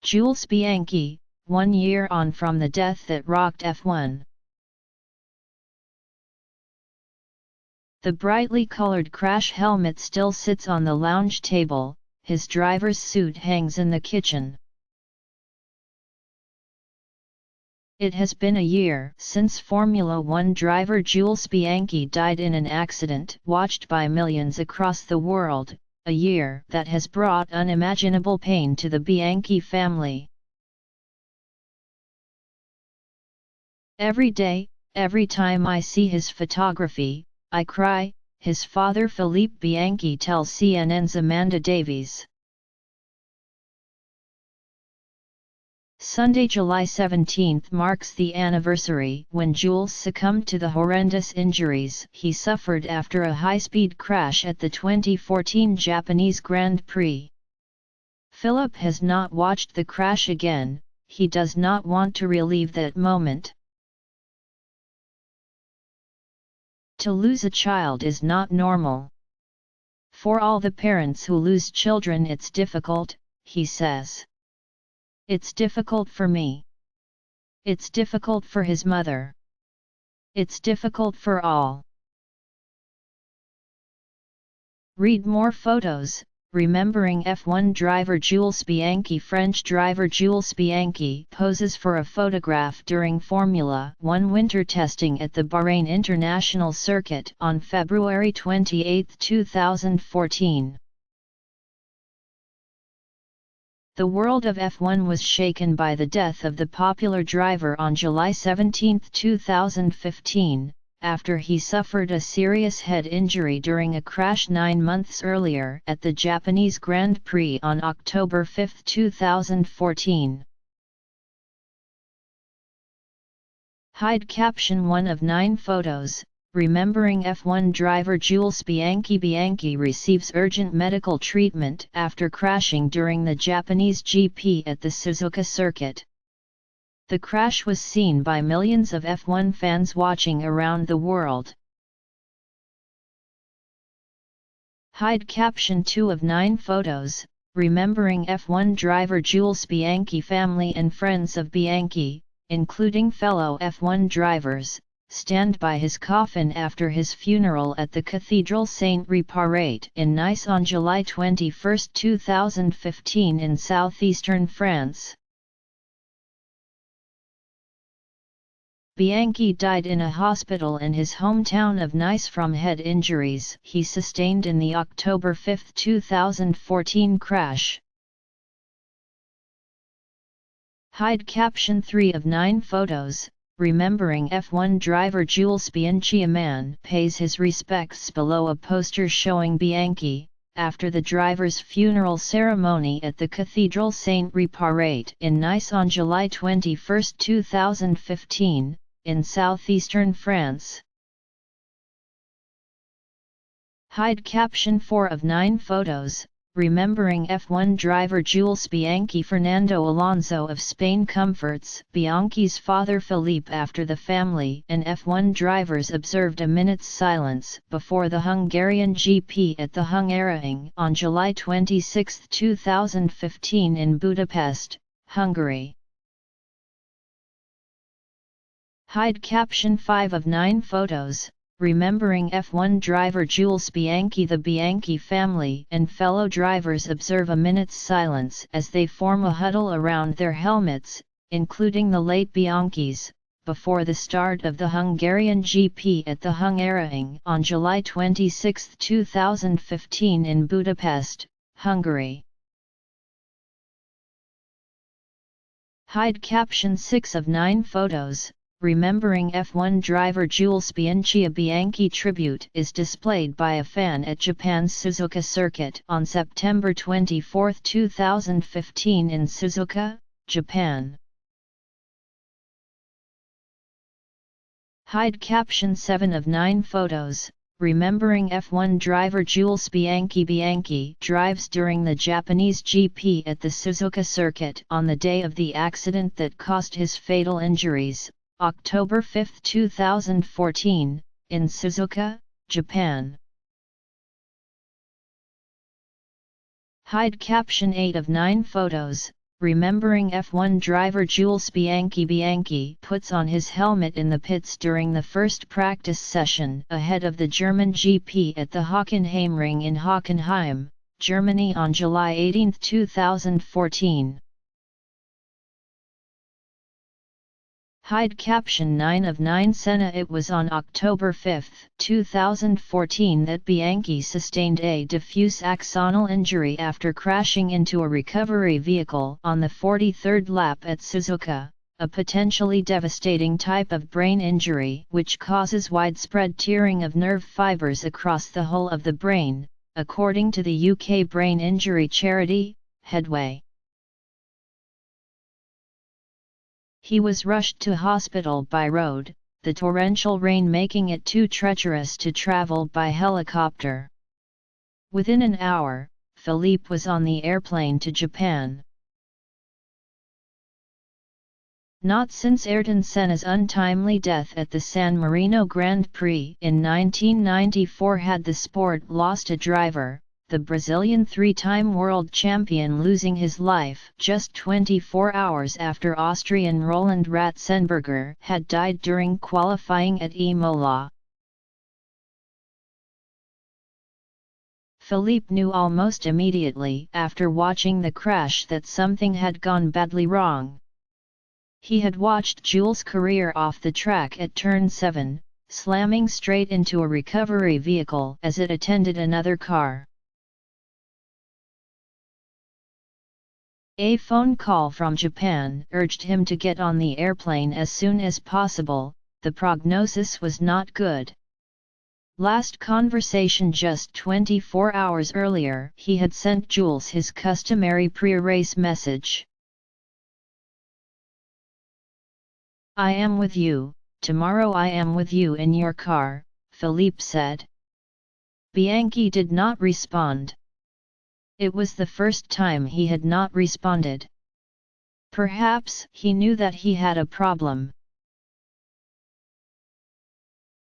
Jules Bianchi, 1 year on from the death that rocked F1. The brightly colored crash helmet still sits on the lounge table, his driver's suit hangs in the kitchen. It has been a year since Formula One driver Jules Bianchi died in an accident watched by millions across the world, a year that has brought unimaginable pain to the Bianchi family. Every day, every time I see his photography, I cry, his father Philippe Bianchi tells CNN's Amanda Davies. Sunday, July 17 marks the anniversary when Jules succumbed to the horrendous injuries he suffered after a high-speed crash at the 2014 Japanese Grand Prix. Philip has not watched the crash again, he does not want to relive that moment. To lose a child is not normal. For all the parents who lose children it's difficult, he says. It's difficult for me. It's difficult for his mother. It's difficult for all. Read more photos. Remembering F1 driver Jules Bianchi. French driver Jules Bianchi poses for a photograph during Formula One winter testing at the Bahrain International Circuit on February 28, 2014. The world of F1 was shaken by the death of the popular driver on July 17, 2015, after he suffered a serious head injury during a crash 9 months earlier at the Japanese Grand Prix on October 5, 2014. Hide caption 1 of 9 photos. Remembering F1 driver Jules Bianchi. Bianchi receives urgent medical treatment after crashing during the Japanese GP at the Suzuka circuit. The crash was seen by millions of F1 fans watching around the world. Hide caption 2 of 9 photos. Remembering F1 driver Jules Bianchi. Family and friends of Bianchi, including fellow F1 drivers, stand by his coffin after his funeral at the Cathedral Saint-Réparate in Nice on July 21, 2015 in southeastern France. Bianchi died in a hospital in his hometown of Nice from head injuries he sustained in the October 5, 2014 crash. Hide caption 3 of 9 photos. Remembering F1 driver Jules Bianchi. A man pays his respects below a poster showing Bianchi, after the driver's funeral ceremony at the Cathedral Saint-Réparate in Nice on July 21, 2015, in southeastern France. Hide caption 4 of 9 photos. Remembering F1 driver Jules Bianchi. Fernando Alonso of Spain comforts Bianchi's father Philippe after the family and F1 drivers observed a minute's silence before the Hungarian GP at the Hungaroring on July 26, 2015 in Budapest, Hungary. Hide caption 5 of 9 photos. Remembering F1 driver Jules Bianchi. The Bianchi family and fellow drivers observe a minute's silence as they form a huddle around their helmets, including the late Bianchis, before the start of the Hungarian GP at the Hungaroring on July 26, 2015 in Budapest, Hungary. Hide caption 6 of 9 photos. Remembering F1 driver Jules Bianchi. A Bianchi tribute is displayed by a fan at Japan's Suzuka circuit on September 24, 2015 in Suzuka, Japan. Hide caption 7 of 9 photos. Remembering F1 driver Jules Bianchi. Bianchi drives during the Japanese GP at the Suzuka circuit on the day of the accident that caused his fatal injuries, October 5, 2014, in Suzuka, Japan. Hide caption 8 of 9 photos. remembering F1 driver Jules Bianchi. Bianchi puts on his helmet in the pits during the first practice session ahead of the German GP at the Hockenheimring in Hockenheim, Germany on July 18, 2014. Hide caption 9 of 9 Senna. It was on October 5, 2014 that Bianchi sustained a diffuse axonal injury after crashing into a recovery vehicle on the 43rd lap at Suzuka, a potentially devastating type of brain injury which causes widespread tearing of nerve fibers across the whole of the brain, according to the UK brain injury charity, Headway. He was rushed to hospital by road, the torrential rain making it too treacherous to travel by helicopter. Within an hour, Philippe was on the airplane to Japan. Not since Ayrton Senna's untimely death at the San Marino Grand Prix in 1994 had the sport lost a driver, the Brazilian three-time world champion losing his life just 24 hours after Austrian Roland Ratzenberger had died during qualifying at Imola. Philippe knew almost immediately after watching the crash that something had gone badly wrong. He had watched Jules' career off the track at turn 7, slamming straight into a recovery vehicle as it attended another car. A phone call from Japan urged him to get on the airplane as soon as possible. The prognosis was not good. Last conversation just 24 hours earlier, he had sent Jules his customary pre-race message. "I am with you, tomorrow I am with you in your car," Philippe said. Bianchi did not respond. It was the first time he had not responded. Perhaps he knew that he had a problem.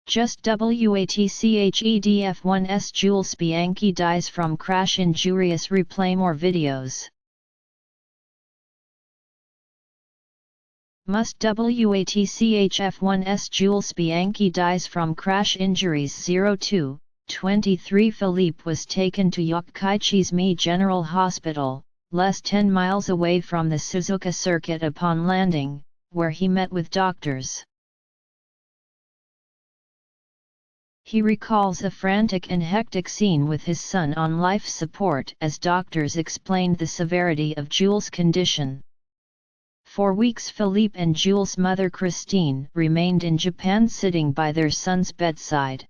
Just WATCHEDF1's Jules Bianchi dies from crash injurious. Replay more videos. Must WATCHF1's Jules Bianchi dies from crash injuries. 02:23 Philippe was taken to Yokkaichi's General Hospital, less 10 miles away from the Suzuka circuit upon landing, where he met with doctors. He recalls a frantic and hectic scene with his son on life support as doctors explained the severity of Jules' condition. For weeks Philippe and Jules' mother Christine remained in Japan sitting by their son's bedside.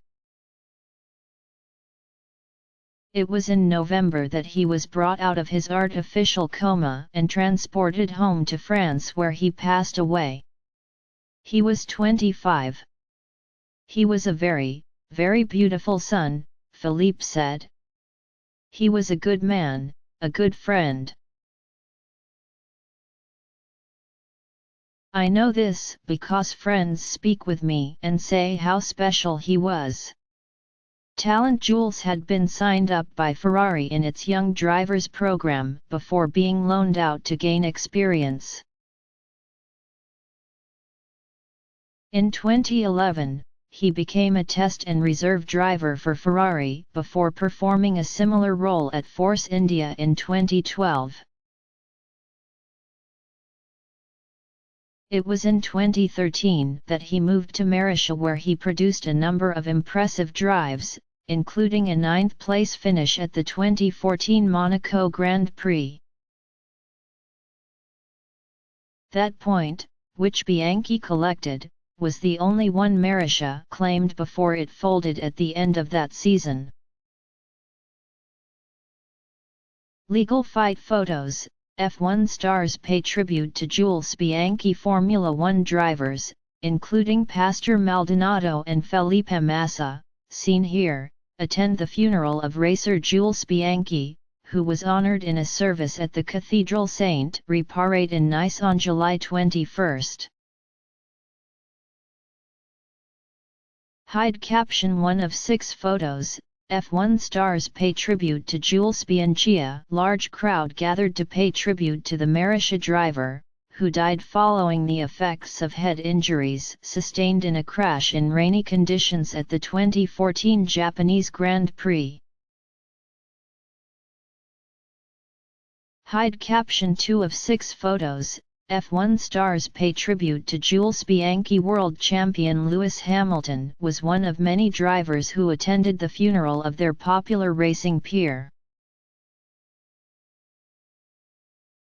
It was in November that he was brought out of his artificial coma and transported home to France, where he passed away. He was 25. He was a very, very beautiful son, Philippe said. He was a good man, a good friend. I know this because friends speak with me and say how special he was. Talent Jules had been signed up by Ferrari in its Young Drivers program before being loaned out to gain experience. In 2011, he became a test and reserve driver for Ferrari before performing a similar role at Force India in 2012. It was in 2013 that he moved to Marisha, where he produced a number of impressive drives, including a 9th-place finish at the 2014 Monaco Grand Prix. That point, which Bianchi collected, was the only one Marisha claimed before it folded at the end of that season. Legal fight photos. F1 stars pay tribute to Jules Bianchi. Formula One drivers, including Pastor Maldonado and Felipe Massa, seen here, attend the funeral of racer Jules Bianchi, who was honored in a service at the Cathedral Saint-Ré Parade in Nice on July 21. Hide caption 1 of 6 photos. F1 stars pay tribute to Jules Bianchi. Large crowd gathered to pay tribute to the Marisha driver, who died following the effects of head injuries sustained in a crash in rainy conditions at the 2014 Japanese Grand Prix. Hide caption 2 of 6 photos. F1 stars pay tribute to Jules Bianchi. World champion Lewis Hamilton was one of many drivers who attended the funeral of their popular racing peer.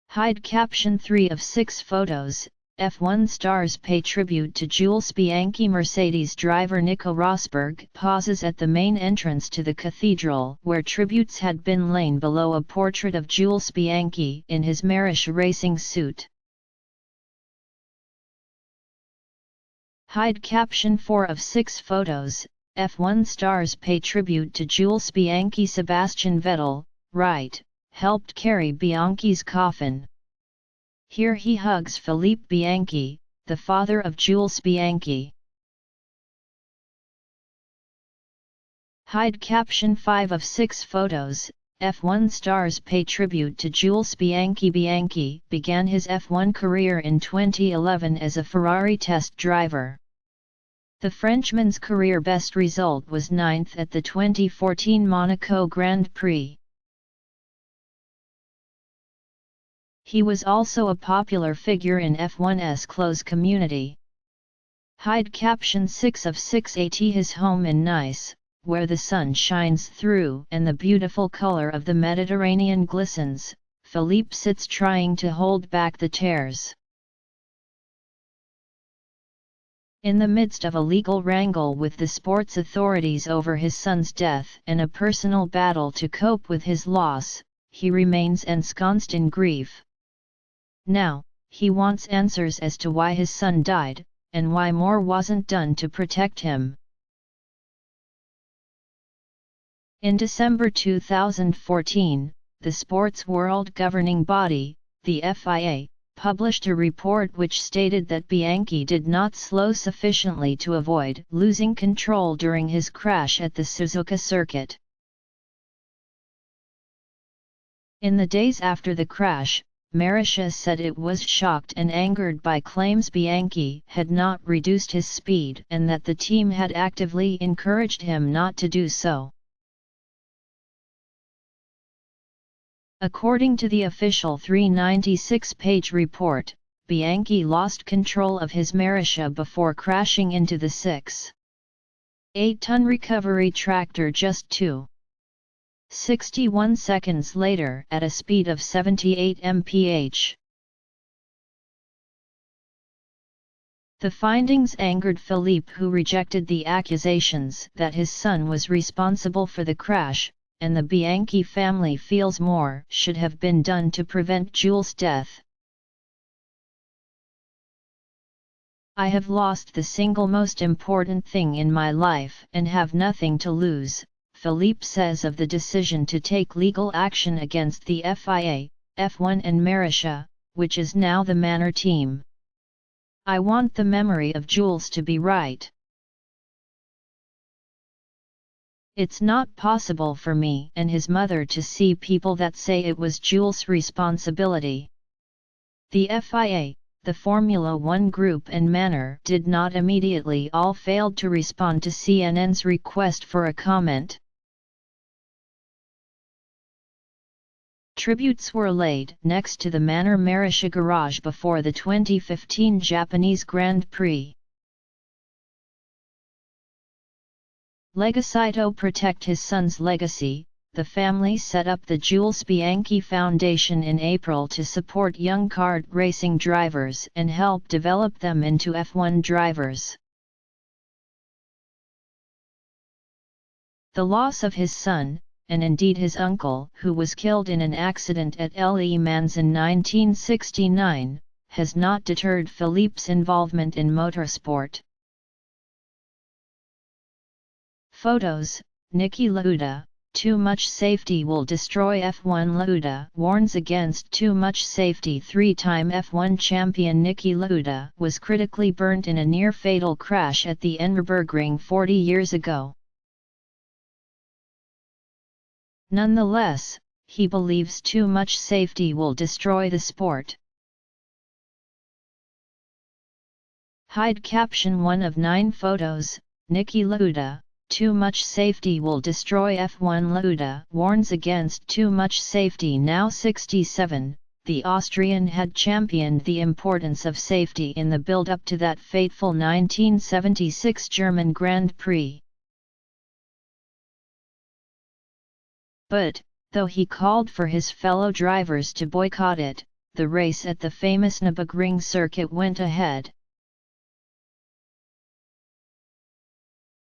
Hide caption 3 of 6 photos. F1 stars pay tribute to Jules Bianchi. Mercedes driver Nico Rosberg pauses at the main entrance to the cathedral where tributes had been laid below a portrait of Jules Bianchi in his Marisha racing suit. Hide caption 4 of 6 photos. F1 stars pay tribute to Jules Bianchi. Sebastian Vettel, right, helped carry Bianchi's coffin. Here he hugs Philippe Bianchi, the father of Jules Bianchi. Hide caption 5 of 6 photos. F1 stars pay tribute to Jules Bianchi. Bianchi began his F1 career in 2011 as a Ferrari test driver. The Frenchman's career best result was 9th at the 2014 Monaco Grand Prix. He was also a popular figure in F1's close community. Hide caption 6 of 6 at his home in Nice, where the sun shines through and the beautiful color of the Mediterranean glistens, Philippe sits trying to hold back the tears. In the midst of a legal wrangle with the sports authorities over his son's death and a personal battle to cope with his loss, he remains ensconced in grief. Now, he wants answers as to why his son died, and why more wasn't done to protect him. In December 2014, the sports world governing body, the FIA, published a report which stated that Bianchi did not slow sufficiently to avoid losing control during his crash at the Suzuka circuit. In the days after the crash, Marisha said it was shocked and angered by claims Bianchi had not reduced his speed and that the team had actively encouraged him not to do so. According to the official 396-page report, Bianchi lost control of his Marisha before crashing into the 6.8-ton recovery tractor just 2.61 seconds later at a speed of 78 mph. The findings angered Philippe, who rejected the accusations that his son was responsible for the crash, and the Bianchi family feels more should have been done to prevent Jules' death. I have lost the single most important thing in my life and have nothing to lose, Philippe says of the decision to take legal action against the FIA, F1 and Marisha, which is now the Manor team. I want the memory of Jules to be right. It's not possible for me and his mother to see people that say it was Jules' responsibility. The FIA, the Formula One Group and Manor did not immediately all failed to respond to CNN's request for a comment. Tributes were laid next to the Manor Marisha garage before the 2015 Japanese Grand Prix. Legacy to protect his son's legacy, the family set up the Jules Bianchi Foundation in April to support young kart racing drivers and help develop them into F1 drivers. The loss of his son, and indeed his uncle who was killed in an accident at Le Mans in 1969, has not deterred Philippe's involvement in motorsport. Photos, Niki Lauda. Too much safety will destroy F1. Lauda warns against too much safety. Three-time F1 champion Niki Lauda was critically burnt in a near-fatal crash at the Nürburgring 40 years ago. Nonetheless, he believes too much safety will destroy the sport. Hide caption 1 of 9 photos, Niki Lauda, too much safety will destroy F1. Lauda warns against too much safety. Now 67, the Austrian had championed the importance of safety in the build-up to that fateful 1976 German Grand Prix. But, though he called for his fellow drivers to boycott it, the race at the famous Nürburgring circuit went ahead.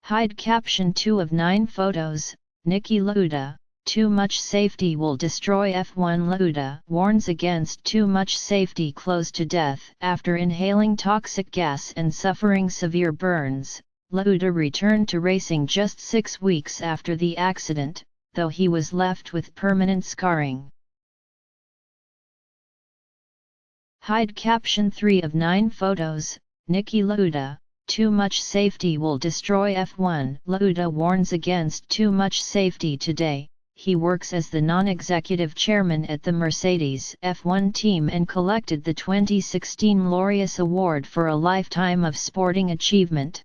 Hide caption 2 of 9 photos, Niki Lauda, too much safety will destroy F1. Lauda warns against too much safety close to death. After inhaling toxic gas and suffering severe burns, Lauda returned to racing just 6 weeks after the accident, though he was left with permanent scarring. Hide caption 3 of 9 photos, Niki Lauda, too much safety will destroy F1. Lauda warns against too much safety today. He works as the non-executive chairman at the Mercedes F1 team and collected the 2016 Laureus Award for a lifetime of sporting achievement.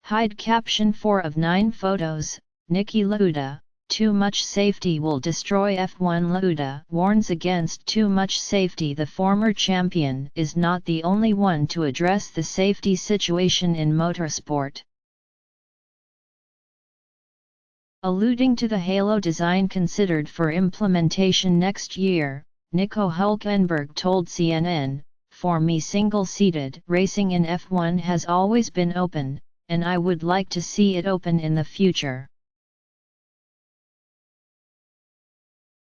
Hide caption 4 of 9 photos, Niki Lauda, too much safety will destroy F1. Lauda warns against too much safety. The former champion is not the only one to address the safety situation in motorsport. Alluding to the halo design considered for implementation next year, Nico Hülkenberg told CNN, "For me, single-seated racing in F1 has always been open, and I would like to see it open in the future."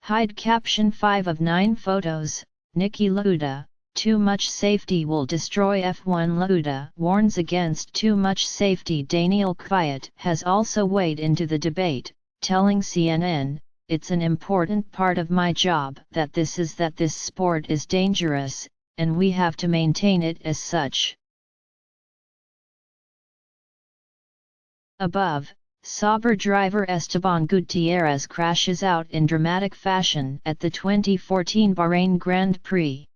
Hide caption 5 of 9 photos, Niki Lauda, too much safety will destroy F1. Lauda warns against too much safety. Daniel Kvyat has also weighed into the debate, telling CNN, "It's an important part of my job that this sport is dangerous, and we have to maintain it as such." Above, Sauber driver Esteban Gutierrez crashes out in dramatic fashion at the 2014 Bahrain Grand Prix.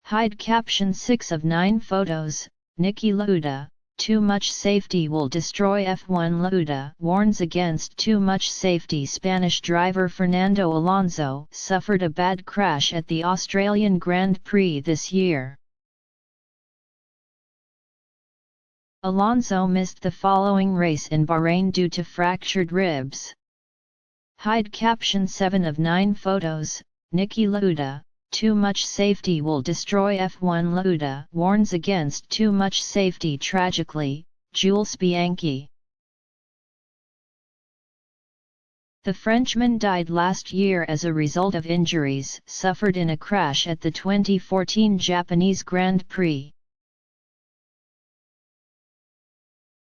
Hide caption 6 of 9 photos, Niki Lauda, too much safety will destroy F1. Lauda warns against too much safety. Spanish driver Fernando Alonso suffered a bad crash at the Australian Grand Prix this year. Alonso missed the following race in Bahrain due to fractured ribs. Hide caption 7 of 9 photos, Niki Lauda, too much safety will destroy F1. Lauda warns against too much safety. Tragically, Jules Bianchi. The Frenchman died last year as a result of injuries suffered in a crash at the 2014 Japanese Grand Prix.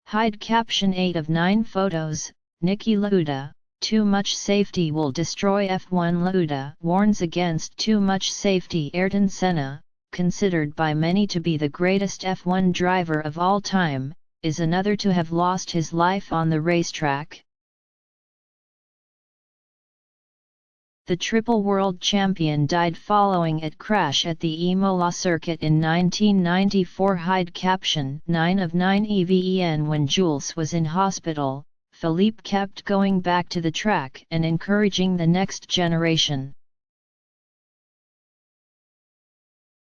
Hide caption 8 of 9 photos, Niki Lauda, too much safety will destroy F1. Lauda warns against too much safety. Ayrton Senna, considered by many to be the greatest F1 driver of all time, is another to have lost his life on the racetrack. The triple world champion died following a crash at the Imola circuit in 1994. Hide caption 9 of 9 EVEN. When Jules was in hospital, Philippe kept going back to the track and encouraging the next generation.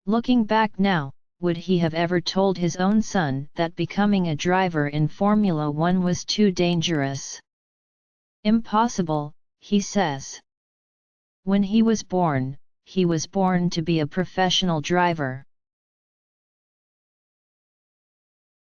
Looking back now, would he have ever told his own son that becoming a driver in Formula One was too dangerous? Impossible, he says. When he was born to be a professional driver.